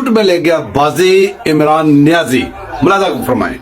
झूठ में ले गया बाजी इमरान नियाजी। मुलाजा फरमाएं।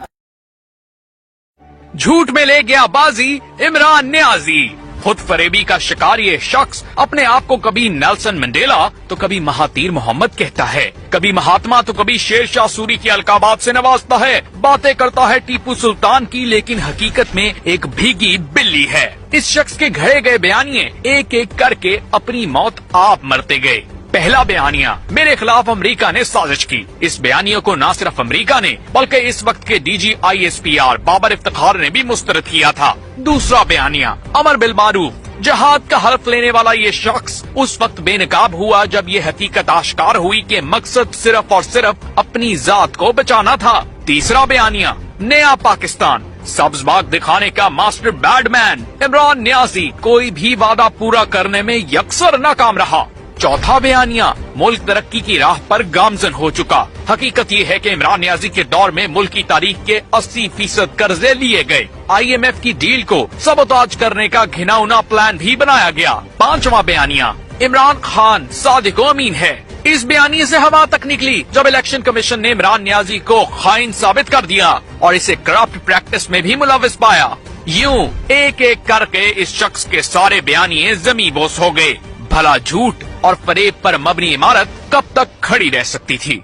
झूठ में ले गया बाजी इमरान नियाजी। खुद फरेबी का शिकार ये शख्स अपने आप को कभी नेल्सन मंडेला तो कभी महातीर मोहम्मद कहता है, कभी महात्मा तो कभी शेरशाह सूरी की अलकाबात से नवाजता है। बातें करता है टीपू सुल्तान की, लेकिन हकीकत में एक भीगी बिल्ली है। इस शख्स के घड़े गए बयानिए एक एक करके अपनी मौत आप मरते गए। पहला बयानिया, मेरे खिलाफ अमेरिका ने साजिश की। इस बयानियों को न सिर्फ अमेरिका ने बल्कि इस वक्त के DG ISPR बाबर इफ्तिखार ने भी मुस्तरद किया था। दूसरा बयानिया, अमर बिल मारूफ जहाद का हल्फ लेने वाला ये शख्स उस वक्त बेनकाब हुआ जब ये हकीकत आश्कार हुई कि मकसद सिर्फ और सिर्फ अपनी जात को बचाना था। तीसरा बयानिया, नया पाकिस्तान सब्ज बाग दिखाने का मास्टर बैडमैन इमरान नियाजी कोई भी वादा पूरा करने में यकसर नाकाम रहा। चौथा बयानिया, मुल्क तरक्की की राह पर गामजन हो चुका। हकीकत ये है कि इमरान नियाजी के दौर में मुल्क की तारीख के 80% कर्जे लिए गए। IMF की डील को सबोताज करने का घिनौना प्लान भी बनाया गया। पांचवा बयानिया, इमरान खान सादिक अमीन है। इस बयानी से हवा तक निकली जब इलेक्शन कमीशन ने इमरान नियाजी को खाइन साबित कर दिया और इसे करप्ट प्रैक्टिस में भी मुलविस पाया। यूं एक एक करके इस शख्स के सारे बयानिए जमी बोस हो गए। भला झूठ और फरेब पर मबनी इमारत कब तक खड़ी रह सकती थी।